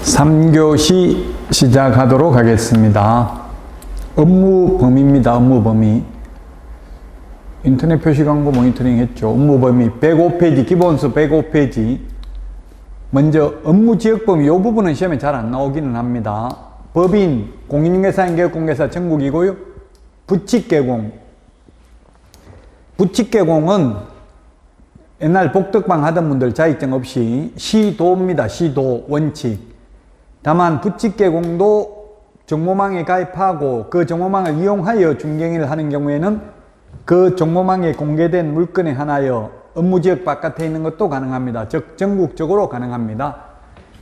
3교시 시작하도록 하겠습니다. 업무 범위입니다. 업무 범위. 인터넷 표시 광고 모니터링 했죠. 업무 범위 105페이지, 기본수 105페이지. 먼저 업무 지역 범위, 이 부분은 시험에 잘 안 나오기는 합니다. 법인, 공인중개사인 개업공개사 전국이고요. 부칙개공. 부칙개공은 옛날 복덕방 하던 분들 자격증 없이 시도입니다. 시도 원칙. 다만 부칙개공도 정보망에 가입하고 그 정보망을 이용하여 중개행위를 하는 경우에는 그 정보망에 공개된 물건에 한하여 업무지역 바깥에 있는 것도 가능합니다. 즉 전국적으로 가능합니다.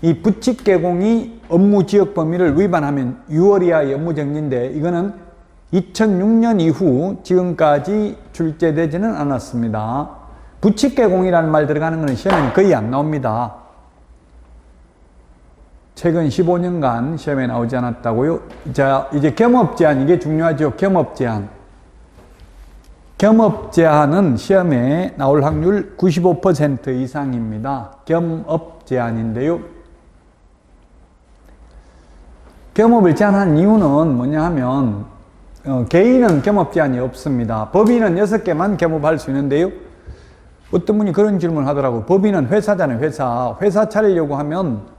이 부칙개공이 업무지역 범위를 위반하면 6월 이하의 업무정지인데 이거는 2006년 이후 지금까지 출제되지는 않았습니다. 부칙개공이라는 말 들어가는 것은 시험에는 거의 안 나옵니다. 최근 15년간 시험에 나오지 않았다고요? 자, 이제 겸업제한, 이게 중요하죠. 겸업제한. 겸업제한은 시험에 나올 확률 95% 이상입니다. 겸업제한인데요. 겸업을 제한한 이유는 뭐냐 하면 개인은 겸업제한이 없습니다. 법인은 6개만 겸업할 수 있는데요. 어떤 분이 그런 질문을 하더라고요. 법인은 회사잖아요. 회사 차리려고 하면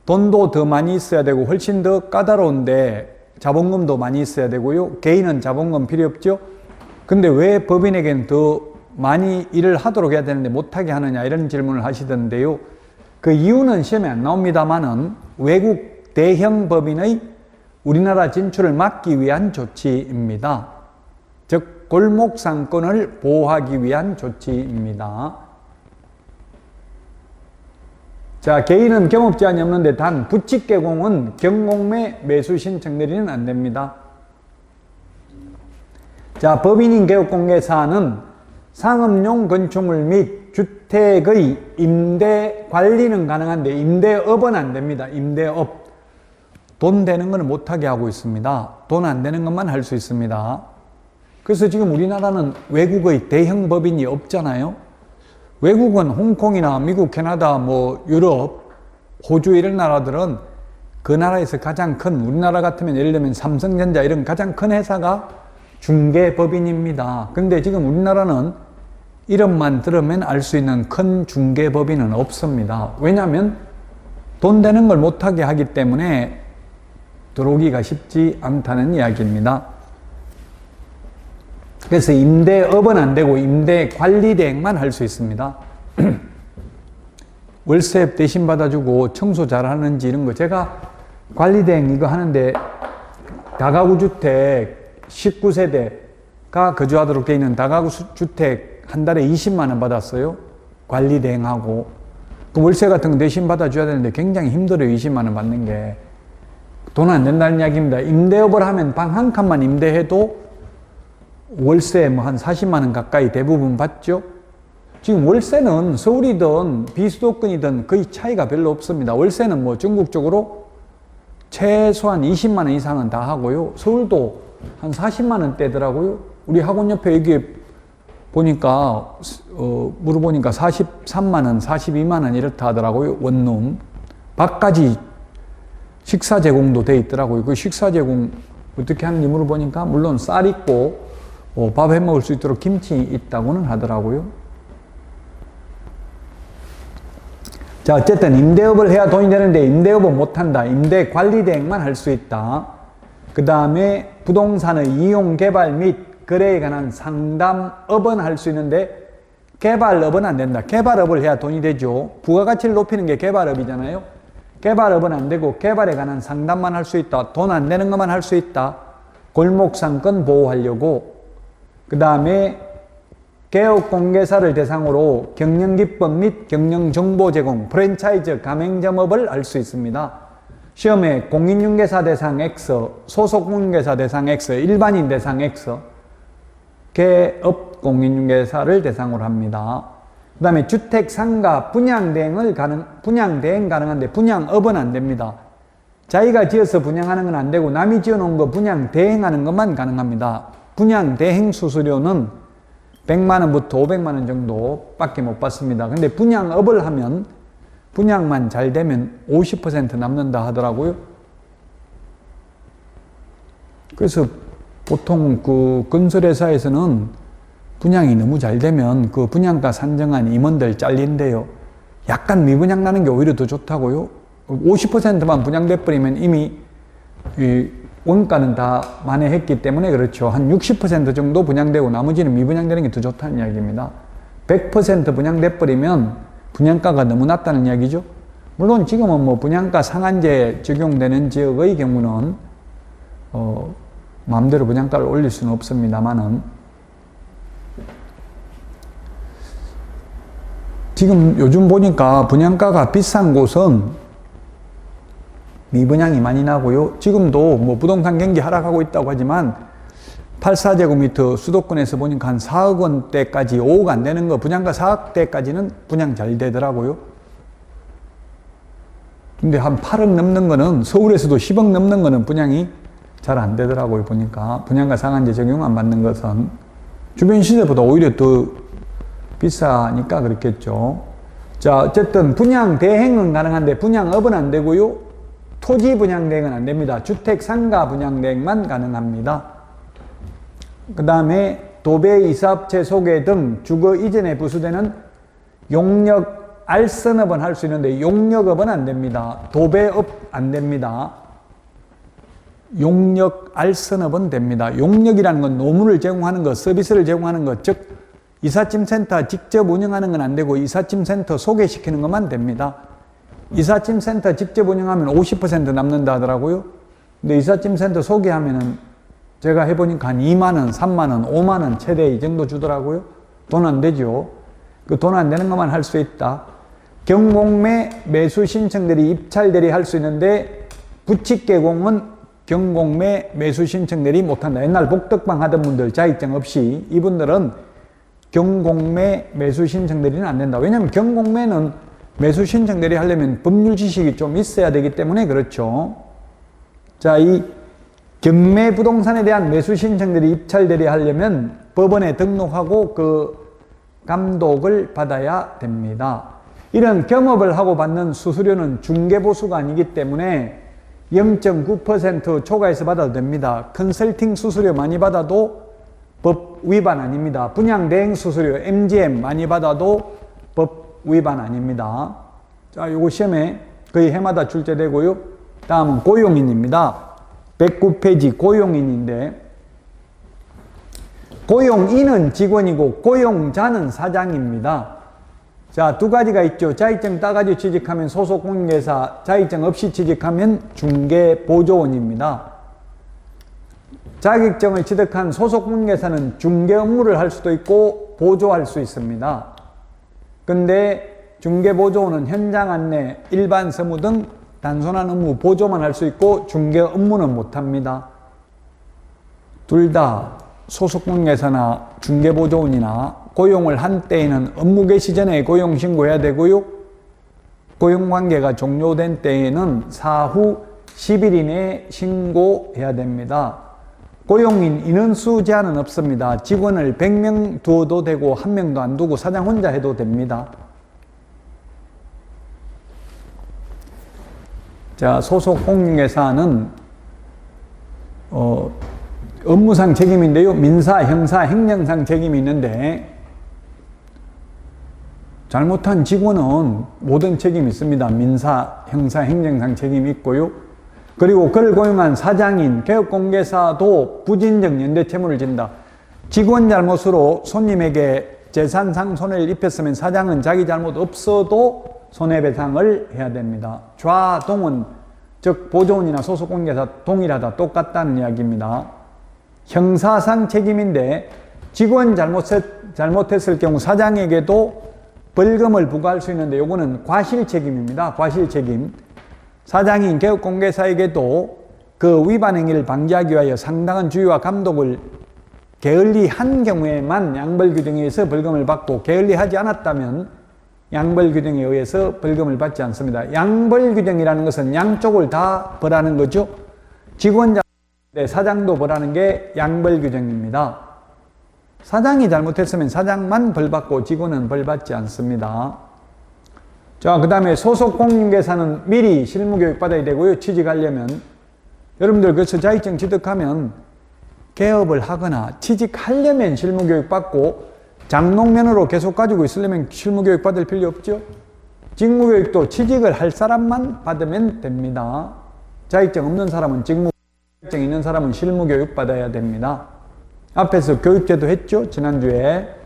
돈도 더 많이 있어야 되고 훨씬 더 까다로운데 자본금도 많이 있어야 되고요. 개인은 자본금 필요 없죠. 근데 왜 법인에겐 더 많이 일을 하도록 해야 되는데 못하게 하느냐 이런 질문을 하시던데요. 그 이유는 시험에 안 나옵니다만은 외국 대형 법인의 우리나라 진출을 막기 위한 조치입니다. 즉 골목상권을 보호하기 위한 조치입니다. 자, 개인은 겸업제한이 없는데 단 부칙개공은 경공매 매수 신청 내리는 안 됩니다. 자, 법인인 개업공개사는 상업용 건축물 및 주택의 임대 관리는 가능한데 임대업은 안 됩니다. 임대업. 돈 되는 거는 못하게 하고 있습니다. 돈 안 되는 것만 할 수 있습니다. 그래서 지금 우리나라는 외국의 대형 법인이 없잖아요. 외국은 홍콩이나 미국, 캐나다, 뭐 유럽, 호주 이런 나라들은 그 나라에서 가장 큰, 우리나라 같으면 예를 들면 삼성전자 이런 가장 큰 회사가 중개법인입니다. 근데 지금 우리나라는 이름만 들으면 알 수 있는 큰 중개법인은 없습니다. 왜냐하면 돈 되는 걸 못하게 하기 때문에 들어오기가 쉽지 않다는 이야기입니다. 그래서 임대업은 안 되고 임대 관리 대행만 할 수 있습니다. 월세 대신 받아주고 청소 잘하는지 이런 거 제가 관리 대행 이거 하는데 다가구 주택 19세대가 거주하도록 되어 있는 다가구 주택 한 달에 20만 원 받았어요. 관리 대행하고 그 월세 같은 거 대신 받아줘야 되는데 굉장히 힘들어요. 20만 원 받는 게 돈 안 된다는 이야기입니다. 임대업을 하면 방 한 칸만 임대해도 월세 뭐 한 40만 원 가까이 대부분 받죠. 지금 월세는 서울이든 비수도권이든 거의 차이가 별로 없습니다. 월세는 뭐 전국적으로 최소한 20만 원 이상은 다 하고요. 서울도 한 40만 원대더라고요. 우리 학원 옆에 여기 보니까 물어보니까 43만 원, 42만 원 이렇다 하더라고요. 원룸. 밖까지 식사 제공도 돼 있더라고요. 그 식사 제공 어떻게 하는지 물어보니까 물론 쌀 있고 밥 해 먹을 수 있도록 김치 있다고는 하더라고요. 자, 어쨌든 임대업을 해야 돈이 되는데 임대업은 못한다. 임대 관리 대행만 할 수 있다. 그 다음에 부동산의 이용 개발 및 거래에 관한 상담업은 할 수 있는데 개발업은 안 된다. 개발업을 해야 돈이 되죠. 부가가치를 높이는 게 개발업이잖아요. 개발업은 안 되고 개발에 관한 상담만 할 수 있다. 돈 안 되는 것만 할 수 있다. 골목상권 보호하려고. 그 다음에 개업공개사를 대상으로 경영기법 및 경영정보 제공, 프랜차이즈 가맹점업을 할 수 있습니다. 시험에 공인중개사 대상 X, 소속공인중개사 대상 X, 일반인 대상 X, 개업공인중개사를 대상으로 합니다. 그 다음에 주택 상가 분양대행 가능한데 분양업은 안 됩니다. 자기가 지어서 분양하는 건 안 되고 남이 지어놓은 거 분양 대행하는 것만 가능합니다. 분양 대행 수수료는 100만 원부터 500만 원 정도 밖에 못 받습니다. 근데 분양업을 하면 분양만 잘 되면 50% 남는다 하더라고요. 그래서 보통 그 건설회사에서는 분양이 너무 잘 되면 그 분양가 산정한 임원들 잘린대요. 약간 미분양 나는 게 오히려 더 좋다고요. 50%만 분양돼버리면 이미 이 원가는 다 만회했기 때문에 그렇죠. 한 60% 정도 분양되고 나머지는 미분양되는 게 더 좋다는 이야기입니다. 100% 분양돼버리면 분양가가 너무 낮다는 이야기죠. 물론 지금은 뭐 분양가 상한제 적용되는 지역의 경우는 마음대로 분양가를 올릴 수는 없습니다만은 지금 요즘 보니까 분양가가 비싼 곳은 미분양이 많이 나고요. 지금도 뭐 부동산 경기 하락하고 있다고 하지만 84제곱미터 수도권에서 보니까 한 4억 원대까지 5억 안 되는 거 분양가 4억대까지는 분양 잘 되더라고요. 근데 한 8억 넘는 거는 서울에서도 10억 넘는 거는 분양이 잘 안 되더라고요. 보니까 분양가 상한제 적용 안 받는 것은 주변 시세보다 오히려 더 비싸니까 그렇겠죠. 자, 어쨌든 분양 대행은 가능한데 분양업은 안 되고요. 토지 분양 대행은 안 됩니다. 주택 상가 분양 대행만 가능합니다. 그 다음에 도배, 이사업체 소개 등 주거 이전에 부수되는 용역 알선업은 할 수 있는데 용역업은 안 됩니다. 도배업 안 됩니다. 용역 알선업은 됩니다. 용역이라는 건 노무를 제공하는 것, 서비스를 제공하는 것, 즉 이삿짐 센터 직접 운영하는 건 안 되고 이삿짐 센터 소개시키는 것만 됩니다. 이삿짐 센터 직접 운영하면 50% 남는다 하더라고요. 근데 이삿짐 센터 소개하면은 제가 해보니까 한 2만원, 3만원, 5만원 최대 이 정도 주더라고요. 돈 안 되죠. 그 돈 안 되는 것만 할 수 있다. 경공매 매수 신청들이 입찰들이 할 수 있는데 부칙개공은 경공매 매수 신청들이 못한다. 옛날 복덕방 하던 분들 자격증 없이 이분들은 경공매 매수 신청들이는 안 된다. 왜냐하면 경공매는 매수 신청들이 하려면 법률 지식이 좀 있어야 되기 때문에 그렇죠. 자, 이 경매 부동산에 대한 매수 신청들이 입찰들이 하려면 법원에 등록하고 그 감독을 받아야 됩니다. 이런 겸업을 하고 받는 수수료는 중개보수가 아니기 때문에 0.9% 초과해서 받아도 됩니다. 컨설팅 수수료 많이 받아도 법 위반 아닙니다. 분양 대행 수수료 MGM 많이 받아도 법 위반 아닙니다. 자, 요거 시험에 거의 해마다 출제되고요. 다음은 고용인입니다. 109페이지 고용인인데 고용인은 직원이고 고용자는 사장입니다. 자, 두 가지가 있죠. 자격증 따가지고 취직하면 소속공인회사, 자격증 없이 취직하면 중개보조원입니다. 자격증을 취득한 소속공인회사는 중개 업무를 할 수도 있고 보조할 수 있습니다. 근데 중개보조원은 현장 안내, 일반 서무 등 단순한 업무 보조만 할 수 있고 중개 업무는 못합니다. 둘 다 소속공인회사나 중개보조원이나 고용을 한 때에는 업무 개시 전에 고용신고해야 되고요. 고용관계가 종료된 때에는 사후 10일 이내에 신고해야 됩니다. 고용인 인원수 제한은 없습니다. 직원을 100명 두어도 되고 1명도 안 두고 사장 혼자 해도 됩니다. 자, 소속 공인회사는 업무상 책임인데요. 민사, 형사, 행정상 책임이 있는데 잘못한 직원은 모든 책임이 있습니다. 민사, 형사, 행정상 책임이 있고요. 그리고 그를 고용한 사장인, 개업공개사도 부진적 연대채무를 진다. 직원 잘못으로 손님에게 재산상 손해를 입혔으면 사장은 자기 잘못 없어도 손해배상을 해야 됩니다. 좌동은 즉 보조원이나 소속공개사 동일하다, 똑같다는 이야기입니다. 형사상 책임인데 직원 잘못했을 경우 사장에게도 벌금을 부과할 수 있는데 요거는 과실책임입니다. 과실책임. 사장인 개업공개사에게도 그 위반 행위를 방지하기 위하여 상당한 주의와 감독을 게을리한 경우에만 양벌규정에 의해서 벌금을 받고 게을리하지 않았다면 양벌규정에 의해서 벌금을 받지 않습니다. 양벌규정이라는 것은 양쪽을 다 벌하는 거죠. 직원 잘못했는데 사장도 벌하는 게 양벌규정입니다. 사장이 잘못했으면 사장만 벌받고 직원은 벌받지 않습니다. 자, 그 다음에 소속 공인중개사는 미리 실무교육 받아야 되고요. 취직하려면. 여러분들 그래서 자격증 취득하면 개업을 하거나 취직하려면 실무교육 받고 장롱면허로 계속 가지고 있으려면 실무교육 받을 필요 없죠. 직무교육도 취직을 할 사람만 받으면 됩니다. 자격증 없는 사람은 직무, 자격증 있는 사람은 실무교육 받아야 됩니다. 앞에서 교육제도 했죠, 지난주에.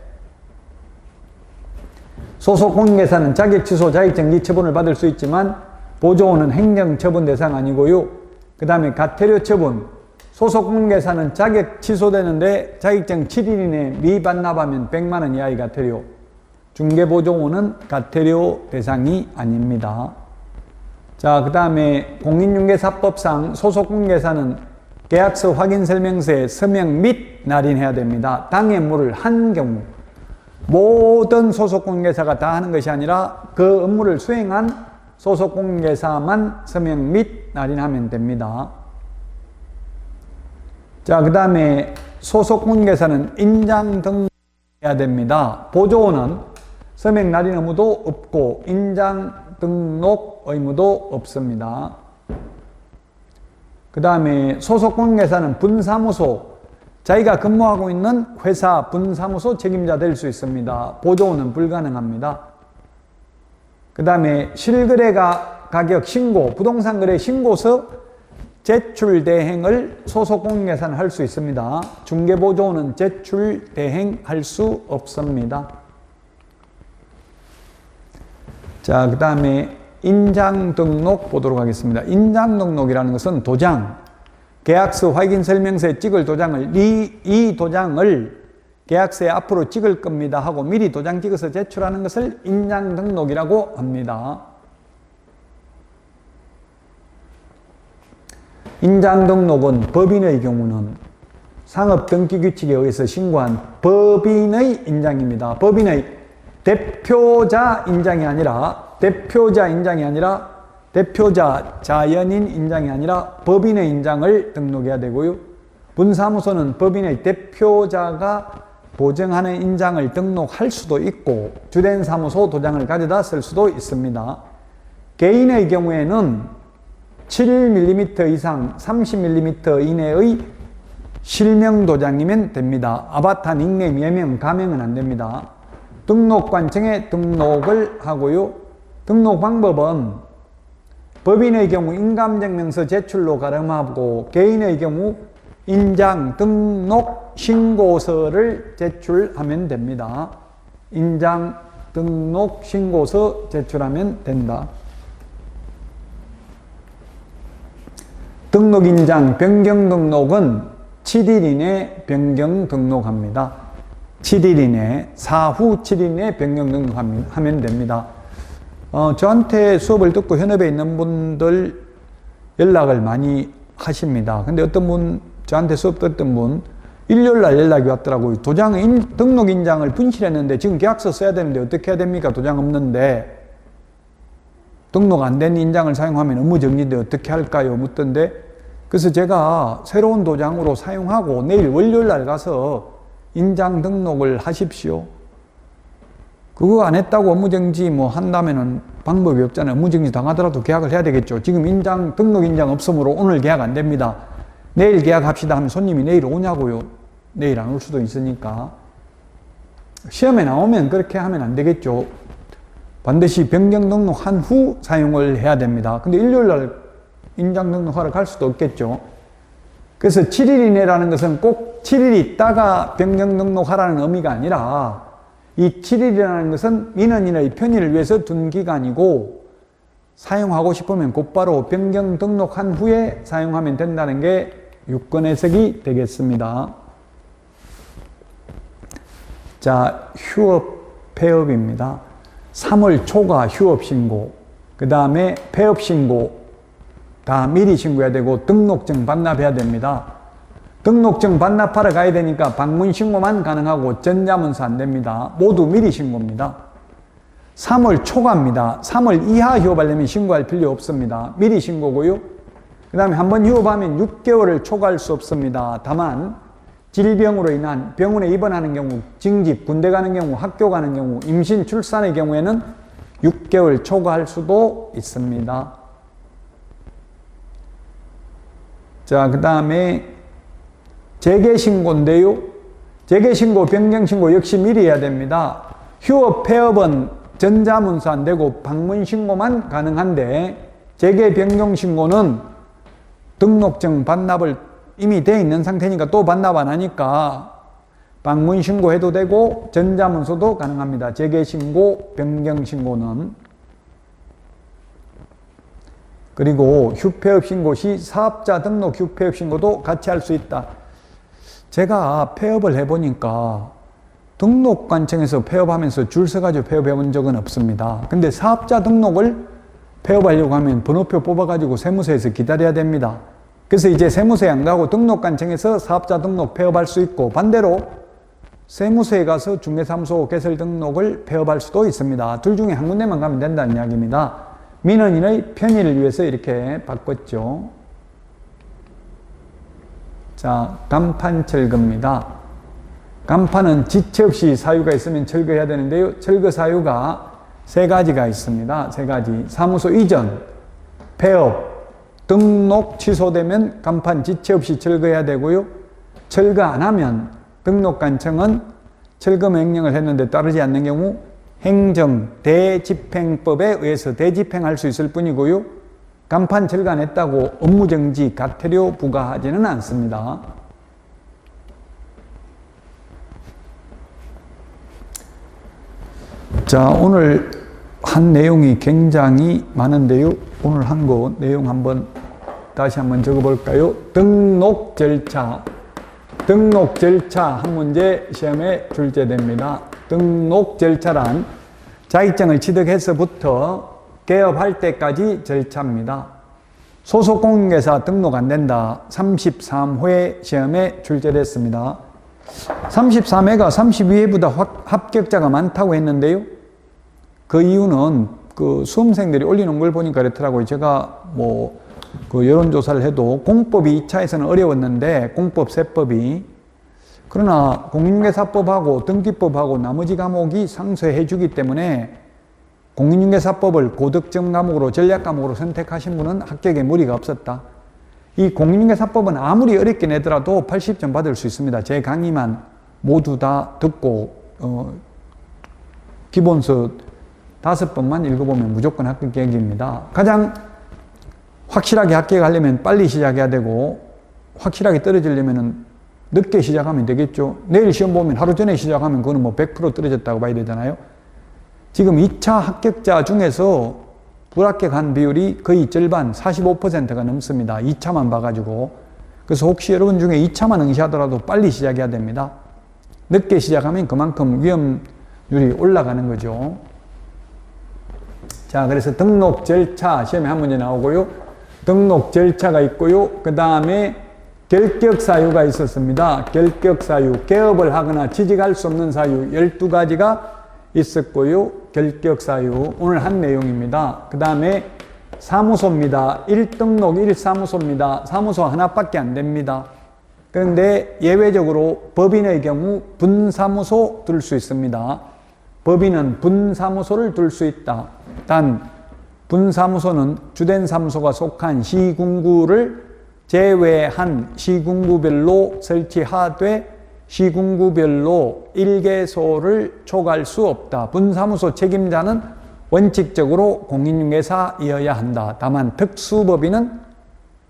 소속 공인중개사는 자격 취소, 자격증 기처분을 받을 수 있지만 보조원은 행정처분 대상 아니고요. 그 다음에 가태료 처분. 소속 공인중개사는 자격 취소되는데 자격증 7일 이내 미반납하면 100만 원 이하의 가태료. 중개보조원은 가태료 대상이 아닙니다. 자, 그 다음에 공인중개사법상 소속 공인중개사는 계약서 확인설명서에 서명 및 날인해야 됩니다. 당해물을 한 경우. 모든 소속 공인중개사가 다 하는 것이 아니라 그 업무를 수행한 소속 공인중개사만 서명 및 날인하면 됩니다. 자, 그 다음에 소속 공인중개사는 인장 등록해야 됩니다. 보조원은 서명 날인 의무도 없고 인장 등록 의무도 없습니다. 그 다음에 소속 공인중개사는 분사무소, 자기가 근무하고 있는 회사 분사무소 책임자 될 수 있습니다. 보조원은 불가능합니다. 그 다음에 실거래가 가격 신고, 부동산 거래 신고서 제출 대행을 소속 공인중개사는 할 수 있습니다. 중개보조원은 제출 대행할 수 없습니다. 자, 그 다음에 인장 등록 보도록 하겠습니다. 인장 등록이라는 것은 도장, 계약서 확인설명서에 찍을 도장을 이 도장을 계약서에 앞으로 찍을 겁니다 하고 미리 도장 찍어서 제출하는 것을 인장 등록이라고 합니다. 인장 등록은 법인의 경우는 상업등기규칙에 의해서 신고한 법인의 인장입니다. 법인의 대표자 인장이 아니라 대표자 자연인 인장이 아니라 법인의 인장을 등록해야 되고요. 분사무소는 법인의 대표자가 보증하는 인장을 등록할 수도 있고 주된 사무소 도장을 가져다 쓸 수도 있습니다. 개인의 경우에는 7mm 이상 30mm 이내의 실명 도장이면 됩니다. 아바타, 닉네임, 예명, 가명은 안 됩니다. 등록관청에 등록을 하고요. 등록 방법은 법인의 경우 인감증명서 제출로 가름하고 개인의 경우 인장 등록 신고서를 제출하면 됩니다. 인장 등록 신고서 제출하면 된다. 등록인장 변경 등록은 7일 이내 변경 등록합니다. 7일 이내, 사후 7일 이내 변경 등록하면 됩니다. 저한테 수업을 듣고 현업에 있는 분들 연락을 많이 하십니다. 근데 어떤 분, 저한테 수업 듣던 분, 일요일날 연락이 왔더라고요. 등록 인장을 분실했는데 지금 계약서 써야 되는데 어떻게 해야 됩니까? 도장 없는데. 등록 안 된 인장을 사용하면 업무 정지인데 어떻게 할까요? 묻던데. 그래서 제가 새로운 도장으로 사용하고 내일 월요일날 가서 인장 등록을 하십시오. 그거 안 했다고 업무정지 뭐 한다면은 방법이 없잖아요. 업무정지 당하더라도 계약을 해야 되겠죠. 지금 등록 인장 없으므로 오늘 계약 안 됩니다. 내일 계약합시다 하면 손님이 내일 오냐고요. 내일 안 올 수도 있으니까. 시험에 나오면 그렇게 하면 안 되겠죠. 반드시 변경 등록한 후 사용을 해야 됩니다. 근데 일요일날 인장 등록하러 갈 수도 없겠죠. 그래서 7일 이내라는 것은 꼭 7일 있다가 변경 등록하라는 의미가 아니라 이 7일이라는 것은 민원인의 편의를 위해서 둔 기간이고 사용하고 싶으면 곧바로 변경 등록한 후에 사용하면 된다는 게 유권 해석이 되겠습니다. 자, 휴업, 폐업입니다. 3월 초가 휴업 신고, 그 다음에 폐업 신고 다 미리 신고해야 되고 등록증 반납해야 됩니다. 등록증 반납하러 가야 되니까 방문 신고만 가능하고 전자문서 안 됩니다. 모두 미리 신고입니다. 3월 초과입니다. 3월 이하 휴업하려면 신고할 필요 없습니다. 미리 신고고요. 그 다음에 한번 휴업하면 6개월을 초과할 수 없습니다. 다만 질병으로 인한 병원에 입원하는 경우, 징집, 군대 가는 경우, 학교 가는 경우, 임신, 출산의 경우에는 6개월 초과할 수도 있습니다. 자, 그 다음에 재개신고인데요. 재개신고, 변경신고 역시 미리 해야 됩니다. 휴업, 폐업은 전자문서 안 되고 방문신고만 가능한데, 재개, 변경신고는 등록증 반납을 이미 돼 있는 상태니까 또 반납 안 하니까 방문신고해도 되고 전자문서도 가능합니다. 재개신고, 변경신고는. 그리고 휴폐업 신고 시 사업자 등록 휴폐업 신고도 같이 할 수 있다. 제가 폐업을 해보니까 등록관청에서 폐업하면서 줄 서가지고 폐업해 본 적은 없습니다. 근데 사업자 등록을 폐업하려고 하면 번호표 뽑아가지고 세무서에서 기다려야 됩니다. 그래서 이제 세무서에 안 가고 등록관청에서 사업자 등록 폐업할 수 있고, 반대로 세무서에 가서 중개사무소 개설 등록을 폐업할 수도 있습니다. 둘 중에 한 군데만 가면 된다는 이야기입니다. 민원인의 편의를 위해서 이렇게 바꿨죠. 자, 간판 철거입니다. 간판은 지체 없이 사유가 있으면 철거해야 되는데요. 철거 사유가 세 가지가 있습니다. 세 가지. 사무소 이전, 폐업, 등록 취소되면 간판 지체 없이 철거해야 되고요. 철거 안 하면 등록관청은 철거 명령을 했는데 따르지 않는 경우 행정 대집행법에 의해서 대집행할 수 있을 뿐이고요. 간판 철거 안 했다고 업무정지, 과태료 부과하지는 않습니다. 자, 오늘 한 내용이 굉장히 많은데요. 오늘 한 거 내용 다시 한번 적어볼까요? 등록 절차. 등록 절차 한 문제 시험에 출제됩니다. 등록 절차란 자격증을 취득해서부터 개업할 때까지 절차입니다. 소속 공인중개사 등록 안 된다. 33회 시험에 출제됐습니다. 33회가 32회보다 합격자가 많다고 했는데요. 그 이유는 그 수험생들이 올리는 걸 보니까 그렇더라고요. 제가 그 여론조사를 해도 공법이 2차에서는 어려웠는데, 공법 세법이. 그러나 공인중개사법하고 등기법하고 나머지 과목이 상쇄해 주기 때문에 공인중개사법을 고득점 과목으로, 전략 과목으로 선택하신 분은 합격에 무리가 없었다. 이 공인중개사법은 아무리 어렵게 내더라도 80점 받을 수 있습니다. 제 강의만 모두 다 듣고 기본서 5번만 읽어보면 무조건 합격입니다. 가장 확실하게 합격하려면 빨리 시작해야 되고, 확실하게 떨어지려면 늦게 시작하면 되겠죠. 내일 시험 보면 하루 전에 시작하면 그거는 100% 떨어졌다고 봐야 되잖아요. 지금 2차 합격자 중에서 불합격한 비율이 거의 절반, 45%가 넘습니다. 2차만 봐가지고. 그래서 혹시 여러분 중에 2차만 응시하더라도 빨리 시작해야 됩니다. 늦게 시작하면 그만큼 위험률이 올라가는 거죠. 자, 그래서 등록 절차 시험에 한 문제 나오고요. 등록 절차가 있고요. 그 다음에 결격 사유가 있었습니다. 결격 사유, 개업을 하거나 취직할 수 없는 사유 12가지가 있었고요. 결격 사유, 오늘 한 내용입니다. 그 다음에 사무소입니다. 1등록 1사무소입니다. 사무소 하나밖에 안 됩니다. 그런데 예외적으로 법인의 경우 분사무소 둘 수 있습니다. 법인은 분사무소를 둘 수 있다. 단 분사무소는 주된 사무소가 속한 시군구를 제외한 시군구별로 설치하되 시군구별로 1개소를 초과할 수 없다. 분사무소 책임자는 원칙적으로 공인중개사이어야 한다. 다만 특수법인은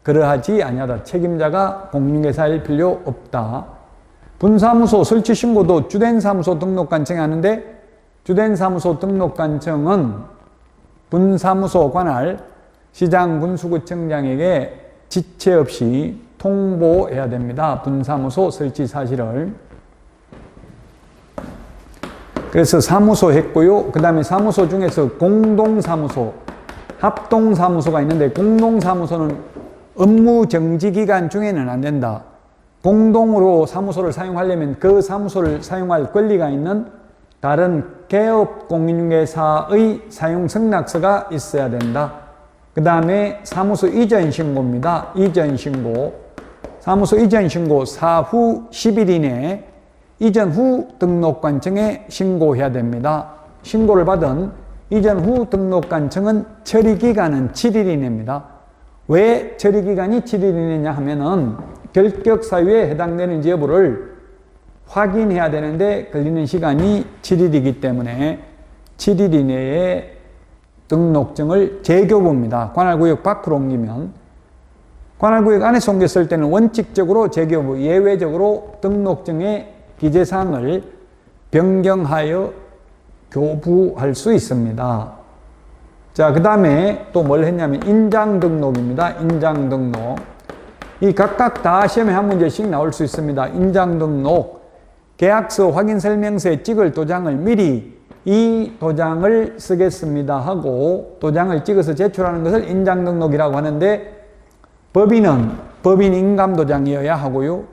그러하지 아니하다. 책임자가 공인중개사일 필요 없다. 분사무소 설치 신고도 주된 사무소 등록관청이 하는데, 주된 사무소 등록관청은 분사무소 관할 시장 군수구청장에게 지체 없이 통보해야 됩니다. 분사무소 설치 사실을. 그래서 사무소 했고요. 그 다음에 사무소 중에서 공동사무소, 합동사무소가 있는데, 공동사무소는 업무 정지 기간 중에는 안 된다. 공동으로 사무소를 사용하려면 그 사무소를 사용할 권리가 있는 다른 개업 공인중개사의 사용 승낙서가 있어야 된다. 그 다음에 사무소 이전 신고입니다. 이전 신고. 사무소 이전 신고 사후 10일 이내에 이전 후 등록관청에 신고해야 됩니다. 신고를 받은 이전 후 등록관청은 처리기간은 7일 이내입니다. 왜 처리기간이 7일 이내냐 하면은 결격 사유에 해당되는지 여부를 확인해야 되는데 걸리는 시간이 7일이기 때문에 7일 이내에 등록증을 재교부입니다. 관할구역 밖으로 옮기면, 관할구역 안에서 옮겼을 때는 원칙적으로 재교부, 예외적으로 등록증의 기재사항을 변경하여 교부할 수 있습니다. 자, 그 다음에 또 뭘 했냐면 인장등록입니다. 인장등록. 이 각각 다 시험에 한 문제씩 나올 수 있습니다. 인장등록, 계약서 확인설명서에 찍을 도장을 미리 이 도장을 쓰겠습니다 하고 도장을 찍어서 제출하는 것을 인장등록이라고 하는데, 법인 인감도장이어야 하고요,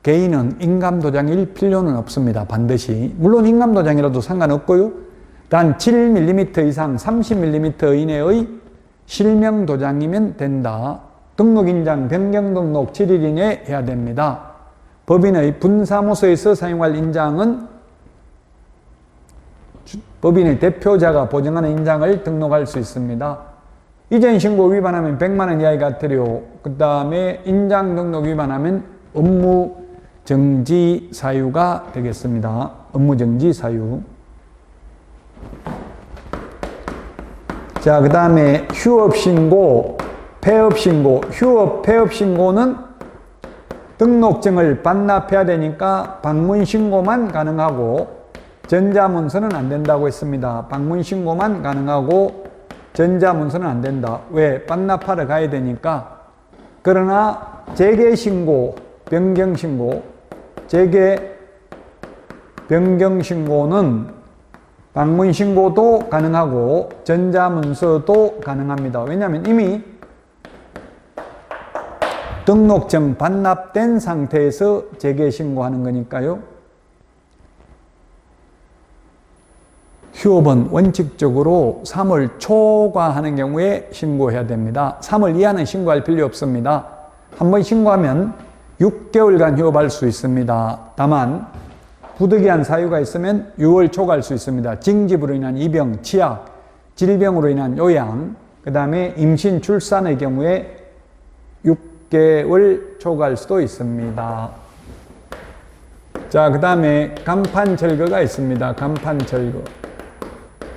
개인은 인감도장일 필요는 없습니다. 반드시. 물론 인감도장이라도 상관없고요, 단 7mm 이상 30mm 이내의 실명도장이면 된다. 등록인장 변경등록 7일 이내에 해야 됩니다. 법인의 분사무소에서 사용할 인장은 법인의 대표자가 보증하는 인장을 등록할 수 있습니다. 이전 신고 위반하면 100만 원 이하의 과태료, 그 다음에 인장 등록 위반하면 업무 정지 사유가 되겠습니다. 업무 정지 사유. 자, 그 다음에 휴업 신고, 폐업 신고. 휴업, 폐업 신고는 등록증을 반납해야 되니까 방문 신고만 가능하고 전자문서는 안 된다고 했습니다. 방문 신고만 가능하고 전자문서는 안 된다. 왜? 반납하러 가야 되니까. 그러나 재개신고, 변경신고, 변경신고는 방문신고도 가능하고 전자문서도 가능합니다. 왜냐하면 이미 등록증 반납된 상태에서 재개신고하는 거니까요. 휴업은 원칙적으로 3월 초과하는 경우에 신고해야 됩니다. 3월 이하는 신고할 필요 없습니다. 한번 신고하면 6개월간 휴업할 수 있습니다. 다만 부득이한 사유가 있으면 6월 초과할 수 있습니다. 징집으로 인한 입영, 치약, 질병으로 인한 요양, 그 다음에 임신, 출산의 경우에 6개월 초과할 수도 있습니다. 자, 그 다음에 간판 철거가 있습니다. 간판 철거.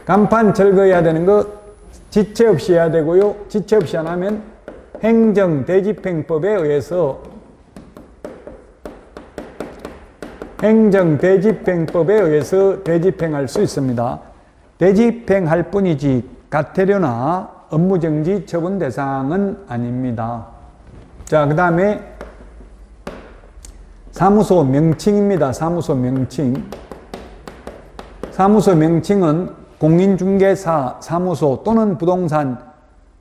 간판 철거해야 되는 거 지체 없이 해야 되고요. 지체 없이 안 하면 행정대집행법에 의해서 대집행할 수 있습니다. 대집행할 뿐이지 과태료나 업무정지 처분 대상은 아닙니다. 자, 그 다음에 사무소 명칭입니다. 사무소 명칭. 사무소 명칭은 공인중개사 사무소 또는 부동산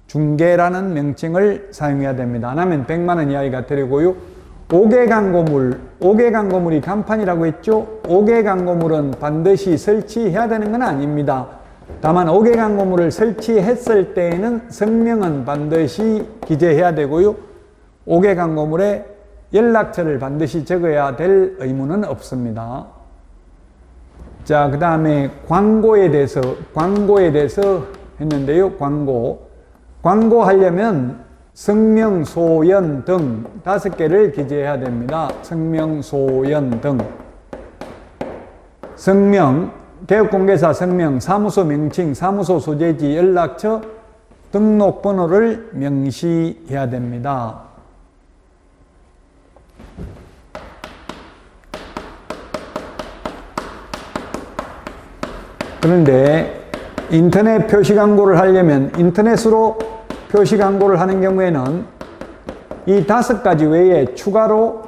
중개라는 명칭을 사용해야 됩니다. 안 하면 100만 원 이하의 과태료고요. 5개 광고물이 간판이라고 했죠. 5개 광고물은 반드시 설치해야 되는 건 아닙니다. 다만 5개 광고물을 설치했을 때에는 성명은 반드시 기재해야 되고요. 5개 광고물에 연락처를 반드시 적어야 될 의무는 없습니다. 자, 그 다음에 광고에 대해서 했는데요. 광고하려면 성명, 소연 등 5개를 기재해야 됩니다. 성명, 소연 등. 성명, 개업공개사 성명, 사무소 명칭, 사무소 소재지, 연락처, 등록번호를 명시해야 됩니다. 그런데 인터넷 표시 광고를 하려면 인터넷으로 표시 광고를 하는 경우에는 이 5가지 외에 추가로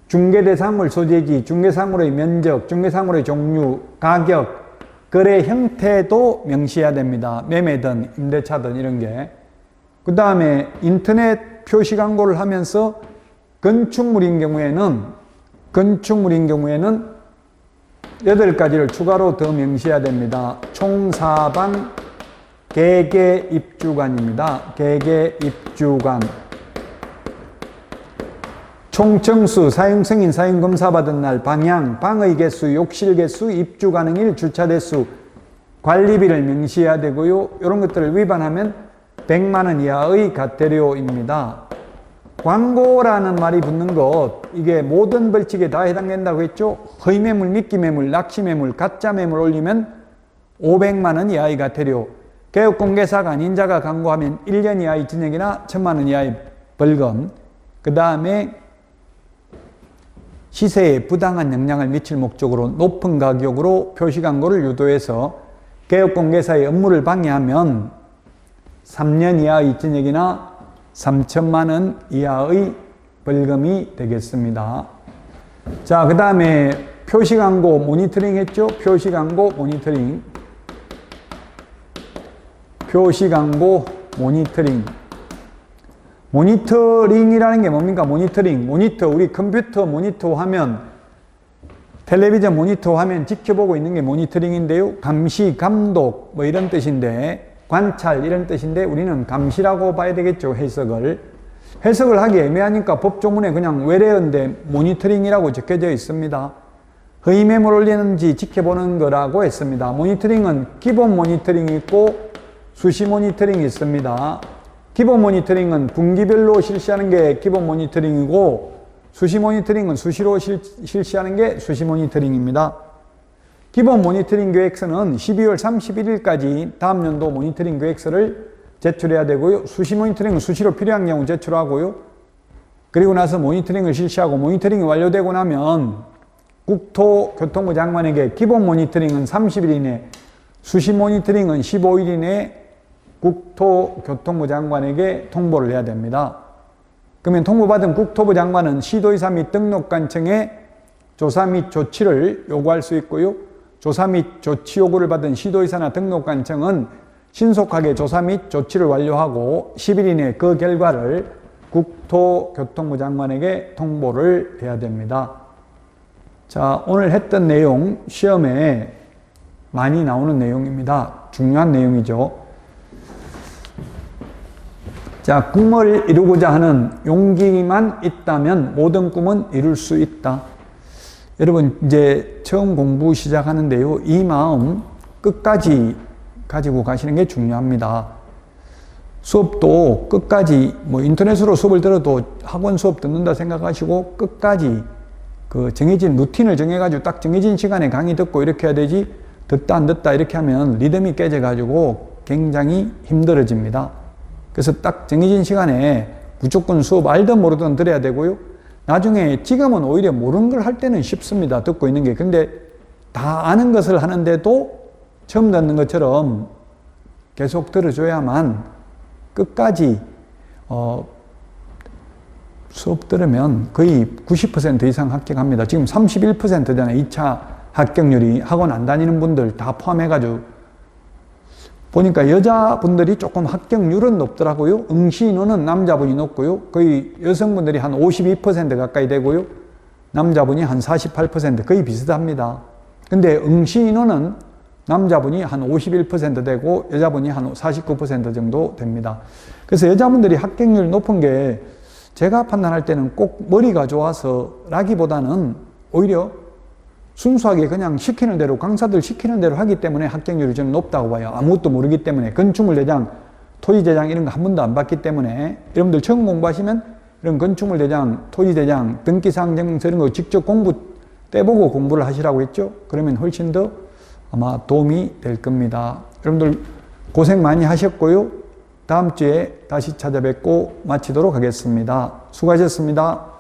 중개대상물 소재지, 중개상물의 면적, 중개상물의 종류, 가격, 거래 형태도 명시해야 됩니다. 매매든 임대차든 이런 게. 그 다음에 인터넷 표시 광고를 하면서 건축물인 경우에는 8가지를 추가로 더 명시해야 됩니다. 총사방 개개 입주관입니다. 개개 입주관. 총청수, 사용승인, 사용검사 받은 날, 방향, 방의 개수, 욕실 개수, 입주 가능일, 주차 대수, 관리비를 명시해야 되고요. 이런 것들을 위반하면 100만 원 이하의 과태료입니다. 광고라는 말이 붙는 것, 이게 모든 벌칙에 다 해당된다고 했죠. 허위매물, 미끼매물, 낚시매물, 가짜매물 올리면 500만 원 이하의 과태료, 개업공개사가 아닌 자가 광고하면 1년 이하의 징역이나 1000만 원 이하의 벌금, 그 다음에 시세에 부당한 영향을 미칠 목적으로 높은 가격으로 표시광고를 유도해서 개업공개사의 업무를 방해하면 3년 이하의 징역이나 3천만 원 이하의 벌금이 되겠습니다. 자, 그 다음에 표시광고 모니터링 했죠? 표시광고 모니터링. 표시광고 모니터링. 모니터링이라는 게 뭡니까? 모니터링. 모니터, 우리 컴퓨터 모니터 화면, 텔레비전 모니터 화면 지켜보고 있는 게 모니터링인데요. 감시, 감독, 뭐 이런 뜻인데, 관찰 이런 뜻인데 우리는 감시라고 봐야 되겠죠. 해석을 하기 애매하니까 법조문에 그냥 외래어인데 모니터링이라고 적혀져 있습니다. 허위매물 올리는지 지켜보는 거라고 했습니다. 모니터링은 기본 모니터링이 있고 수시 모니터링이 있습니다. 기본 모니터링은 분기별로 실시하는 게 기본 모니터링이고 수시 모니터링은 수시로 실시하는 게 수시 모니터링입니다. 기본 모니터링 계획서는 12월 31일까지 다음 연도 모니터링 계획서를 제출해야 되고요. 수시 모니터링은 수시로 필요한 경우 제출하고요. 그리고 나서 모니터링을 실시하고 모니터링이 완료되고 나면 국토교통부 장관에게 기본 모니터링은 30일 이내, 수시 모니터링은 15일 이내 국토교통부 장관에게 통보를 해야 됩니다. 그러면 통보받은 국토부 장관은 시도의사 및 등록관청에 조사 및 조치를 요구할 수 있고요. 조사 및 조치 요구를 받은 시도의사나 등록관청은 신속하게 조사 및 조치를 완료하고 10일 이내 그 결과를 국토교통부 장관에게 통보를 해야 됩니다. 자, 오늘 했던 내용 시험에 많이 나오는 내용입니다. 중요한 내용이죠. 자, 꿈을 이루고자 하는 용기만 있다면 모든 꿈은 이룰 수 있다. 여러분 이제 처음 공부 시작하는데요. 이 마음 끝까지 가지고 가시는 게 중요합니다. 수업도 끝까지 뭐 인터넷으로 수업을 들어도 학원 수업 듣는다 생각하시고 끝까지 그 정해진 루틴을 정해가지고 딱 정해진 시간에 강의 듣고 이렇게 해야 되지 듣다 안 듣다 이렇게 하면 리듬이 깨져가지고 굉장히 힘들어집니다. 그래서 딱 정해진 시간에 무조건 수업 알든 모르든 들어야 되고요. 나중에 지금은 오히려 모르는 걸 할 때는 쉽습니다. 듣고 있는 게. 근데 다 아는 것을 하는데도 처음 듣는 것처럼 계속 들어줘야만 끝까지 수업 들으면 거의 90% 이상 합격합니다. 지금 31%잖아요. 2차 합격률이. 학원 안 다니는 분들 다 포함해가지고 보니까 여자분들이 조금 합격률은 높더라고요. 응시 인원은 남자분이 높고요. 거의 여성분들이 한 52% 가까이 되고요. 남자분이 한 48% 거의 비슷합니다. 근데 응시 인원은 남자분이 한 51% 되고 여자분이 한 49% 정도 됩니다. 그래서 여자분들이 합격률이 높은 게 제가 판단할 때는 꼭 머리가 좋아서 라기보다는 오히려 순수하게 그냥 시키는 대로 강사들 시키는 대로 하기 때문에 합격률이 좀 높다고 봐요. 아무것도 모르기 때문에 건축물대장, 토지대장 이런 거 한 번도 안 봤기 때문에 여러분들 처음 공부하시면 이런 건축물대장, 토지대장, 등기사항증명서 이런 거 직접 공부 떼보고 공부를 하시라고 했죠. 그러면 훨씬 더 아마 도움이 될 겁니다. 여러분들 고생 많이 하셨고요. 다음 주에 다시 찾아뵙고 마치도록 하겠습니다. 수고하셨습니다.